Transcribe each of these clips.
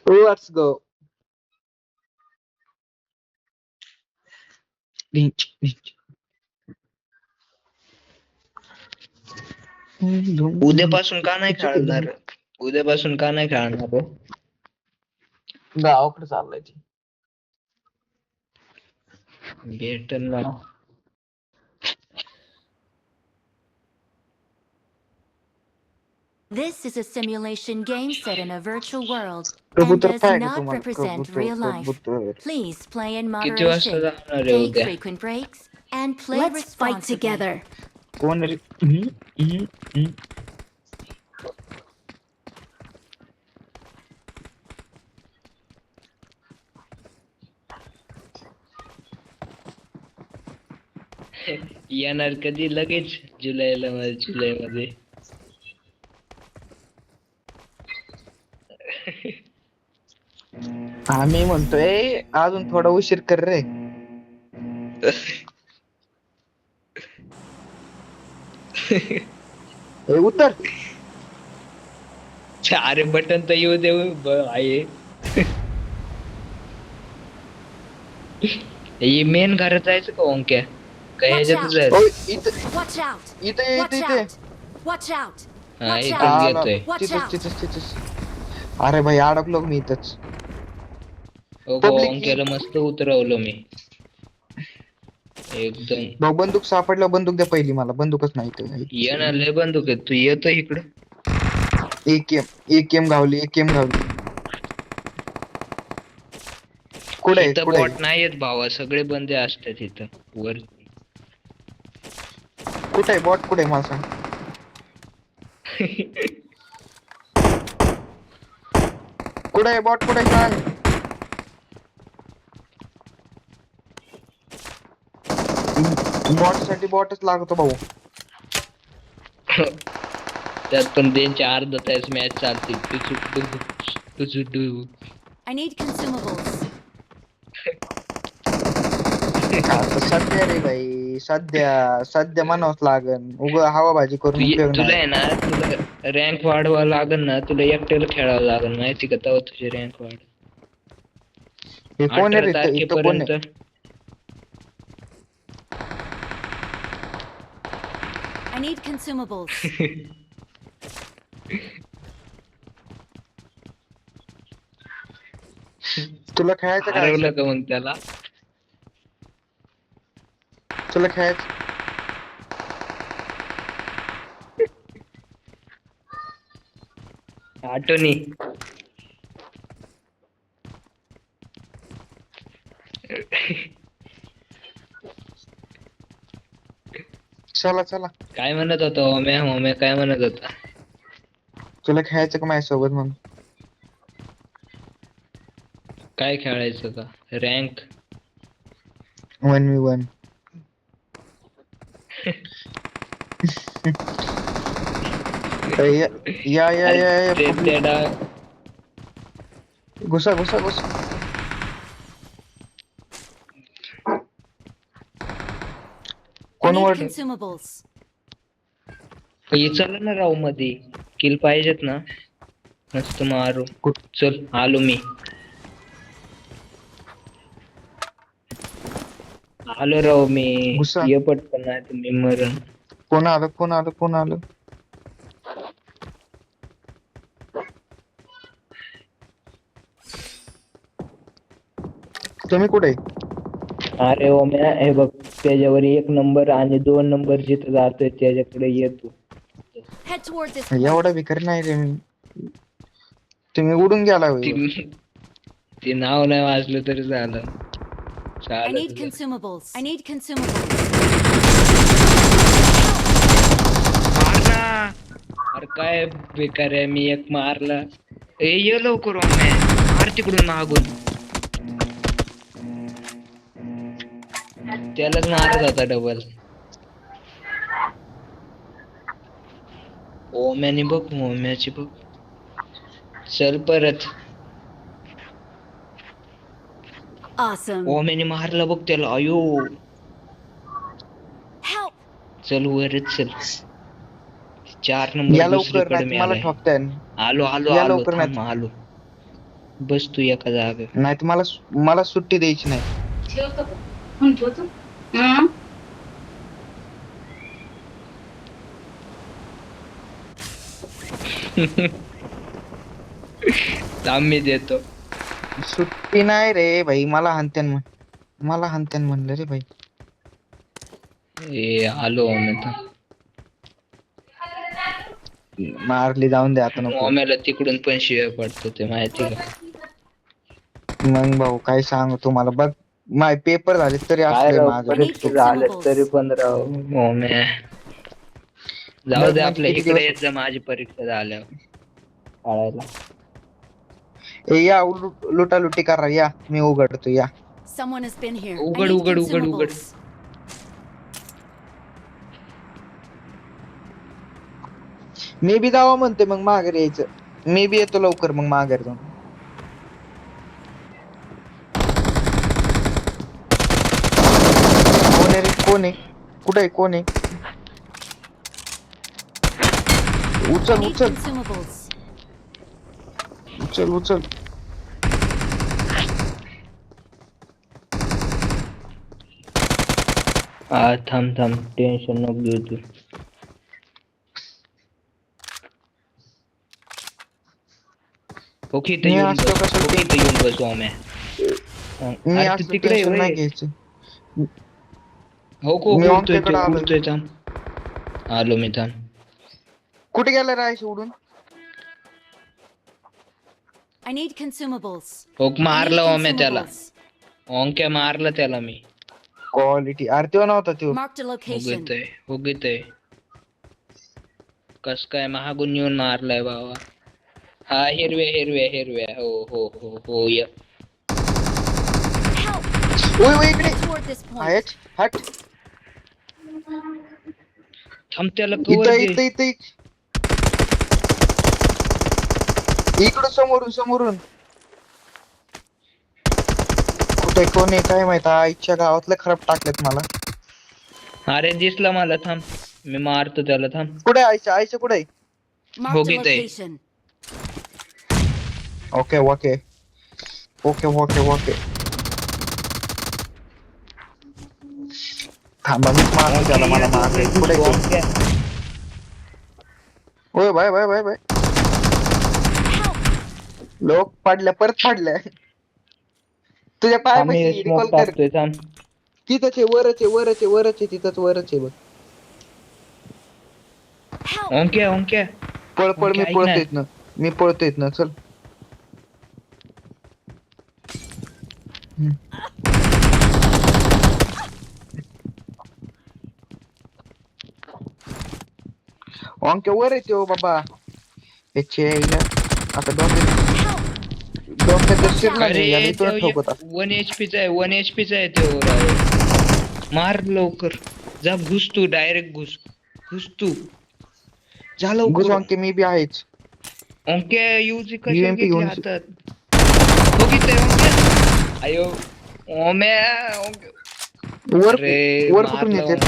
Let's go. Dinch, dinch. उद्यापासून का नाही खेळणार? उद्यापासून का नाही खेळणार? गावाकडे चाललाय ती. भेटल ना. This is a simulation game set in a virtual world and कबूतर does पाहिजे not तुम्हाला represent कबूतर real life. कबूतर. Please play in किती वाजता moderation, जाणार आहे take उद्या? frequent breaks, and play Let's fight responsibly. together. कोण रे? येणार कधी? लगेच जुलैमध्ये. आम्ही म्हणतोय अजून थोडा उशीर कर रे. ए, उतर. अरे बटन तर येऊ देऊ आहे. हे मेन घरात जायचं का ओंक्या? काय ह्याच्यातच Watch ओय, जायचं? इथं Watch out! इथं Watch इथं out! Watch out! हा Watch इथेच out! आला. घेतोय. Watch तिथंच out! तिथंच तिथंच. अरे भाई अडकलो मी इथंच. हो Public ओंक्याला मस्त उतरवलं मी एकदम. भाऊ बंदूक सापडला, बंदूक द्या पहिली मला. बंदूकच नाही ये ना इथं. लय बंदूक आहे. तू येतो इकडं. एकेएम गावली, एकेएम गावली. कुठे आहे इथं कुठे बॉट नाही येत भावा, सगळे बंदे असतात इथं वर. कुठे आहे बॉट? कुठे आहे मला सांग. कुठे आहे बॉट? कुठे आहे सांग. बॉट साठी बॉटच लागतो भाऊ. त्यात पण त्यांचे अर्धा तास मॅच चालते. टुचुटू. I need consumables. आता सध्या रे भाई, सध्या म्हणावंच लागन. हवाबाजी करून उपयोग तुला नाही. आहे ना, तुला रँक वाढवावं लागन ना, तुला एकट्याला खेळावं लागन माहिती का? तेव्हा तुझी रँक वाढ. हे कोण आहे 18 रे? इथं कोण आहे? तारखेपर्यंत I need consumables. तुला खेळायचं काय? हरवलं का मग त्याला? तुला खेळायचं? आठवणी. चला चला. काय म्हणत होता होम्या काय म्हणत होता? तुला खेळायचं का माझ्यासोबत मग? काय खेळायचं का? रँक? 1v1. या घुसा घुसा घुसा. I कोण need वर? consumables. चल ना राव मध्ये किल पाहिजेत ना. मस्त मारू. चल आलो मी. आलो राव मी. घुसा. ये पटकन नाही तुम्ही मरण. कोण आलं कोण आलं कोण आलं? तुम्ही कुठे? अरे ओम्या हे बघ, त्याच्यावर 1 नंबर आणि 2 नंबर जिथं जातोय त्याच्याकडे येतो. Head toward this. एवढा भिकारी नाही रे मी. तुम्ही उडून गेला होय. ते नाव नाही वाचलं तरी झालं. I need consumables. I need consumables. मारला. अरे काय बेकार आहे, मी एक मारला. ये लवकर ओम्या, मार तिकडून मागून. त्यालाच मारत होता डबल. ओम्याने बघ, ओम्याची बघ. चल परत. Awesome. ओम्याने मारला बघ त्याला. अयो Help! चल वरच चल. 4 या नंबर लवकर दुसरीकडे नाही मला मिळालाय. ठोकताय. आलो या लवकर थांब, आलो. बस तू एका जागा. नाही तर मला सुट्टी द्यायची नाही. थांब मी देतो. सुट्टी नाही रे भाई, मला हनत्यान म्हणलं रे भाई. ए आलो ओमे तर. मारली, जाऊन दे आता नको. ओम्याला तिकडून पण शिव्या पडतो ते माहिती का. मग भाऊ काय सांगू तुम्हाला, बघ माय पेपर झाले तरी काय असले राव, माझं. परीक्षा झाल्या तरी पण राव ओम्या. जाऊ बघ दे म्हणजे आपल्या किती इकडे दिवस- येत जा माझी परीक्षा झाल्यावर काढायला. या लुटालुटी करा, या मी उघडतो या. Someone has been here. I उघड need उघड उघड उघड. consumables. मी बी जावा म्हणते मग माघारी यायचं. मी बी येतो लवकर मग माघारी जाऊन. कोण आहे रे, कोण आहे, कुठे आहे, कोण आहे? I उचल need उचल consumables. उचल उचल. हा थांब थांब, टेन्शन नको घेऊ तू. ओके मी असतो कशाला येऊन बसू ओम्या. मी अरे तू असं तिकडे टेन्शन नाही होय. घ्यायचं. हो को मी उडतोय ओमक्याकडे तो, आलोय. उडतोय थांब. आलो मी थांब. कुठे गेला राय सोडून? I need consumables. हो I need मारलं ओम्या त्याला. consumables. ओंक्या मारलं त्याला मी. क्वालिटी अरे त्यो नव्हता त्यो. Marked a location. उगीतय. कस काय महागून येऊन मारलाय बाबा. हा हिरव्या हो हो हो हो या. Help! ओय ओय इकडे Toward this point. आहेत, हट. थांब त्याला कवर इथं दे. इथं इथं इकडं समोरून कुठे कोण आहे काय माहित. आईच्या गावातलं खराब टाकलेत मला. अरे दिसला मला, थांब मी मारतो त्याला, थांब. कुठे आईच्या कुठे? Marked a Bogey day. location. Okay okay okay okay okay. थांबा मी मारतो त्याला, मला मारले. कुठे तो? ओंक्या. ओय बाय बाय बाय बाय. लोक परत पडल्या. तुझ्या थांब, पायापाशी मी रिकॉल smoke कर. टाकतोय, थांब. तिथंच आहे, वरच आहे तिथंच वरच आहे बघ. Help! ओंक्या पळ ओके, मी ऐक पळतो ना. इथनं. मी पळतो इथनं, चल. अंक्या वर येते हो बाबा. याची आईला आता डोक्यात शिरला नाही यार, इथून ठोकत असतो. 1 HP चा आहे तो राव. मार लवकर. जा घुस तू, डायरेक्ट घुस तू. जा गुरु लवकर. अंके मी बी आहेच. ओंक्या युजी कशी UMP घेतली घेऊन हातात. बघितलंय ओंक्या. अयो ओम्या. वर अरे वर कुठून मारलं. येते?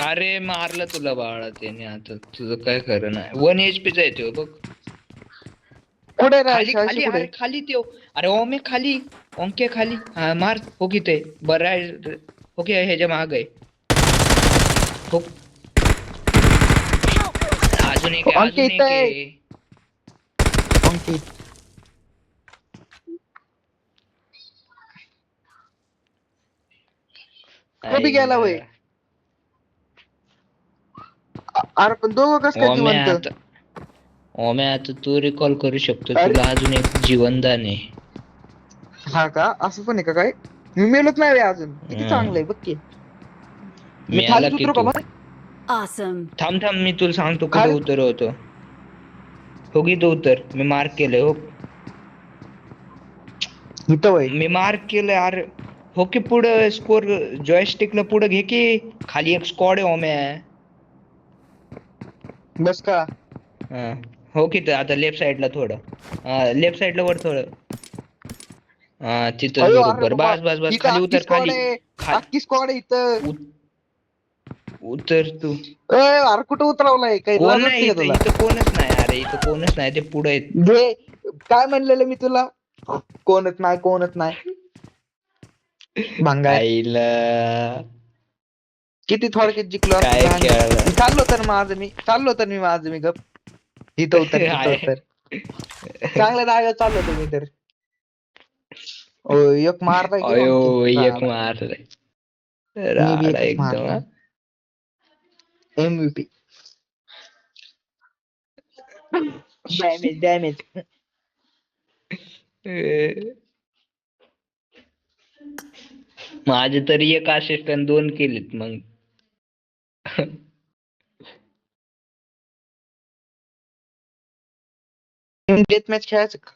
अरे मारलं तुला बाळा त्याने, आता तुझं काय खरं नाही. 1 HP चा आहे तो बघ. कुठे खाली राहायची कुठे? अरे खाली त्यो. अरे ओमे खाली. ओंके खाली. हा मार. हो की ते बरं आहे. ओके ह्याच्या माग आहे. हो. अजून एक आहे, ओंके अजून एक इथं आहे. आहे. अंके कधी गेला होय? अरे पण दोघं कस काय जिवंत? ओम्या आता तू रिकॉल करू शकतो, अरे. तुला अजून एक जीवनदान आहे. हा का, असं पण आहे का काय? मी मेलोच नाही रे अजून. किती चांगलंय बघ की. मी मी खाली आला की उतरू का तू. मग? Awesome. थांब मी तुला सांगतो कुठे खाली- उतरवतो. हो की तो उतर. मी मार्क केलंय हो. इथं वय. मी मार्क केलंय. अरे हो की पुढं स्कोर जॉयस्टिकला पुढे घे की. खाली एक स्क्वॉड आहे ओम्या. बस का? हा. हो की आता लेफ्ट साइडला थोडं. लेफ्ट साइडला वर थोडं. हा तिथं अयो, बरोबर. अरे बाबा, बस इथं खाली अख्खी उतर. squad खाली आहे. खाली अख्खी स्क्वॉड आहे इथं. उतर तू. अरे कुठं उतरवलंय? काही कोण लाज नाही वाटते का इथं, तुला? इथं कोणच नाही. अरे इथं कोणच नाही ते पुढे आहेत. घे. काय म्हणलेलं मी तुला? कोणच नाही. भांगार. आईला किती थोडक्यात जिंकलो असतो काय काय माहित. खेळला. चाललो तर मी गप. तिथं उतर. चांगल्या जागेवर चाललो होतो मी तर. एक मारला की अयो एक राडा. मारलाय. मी बी राडा एकच एकदम मारला. हा. MVP. डॅमेज. माझे तरी एक असिस्ट आणि 2 केलेत मग. डेथ मॅच खेळायचं का?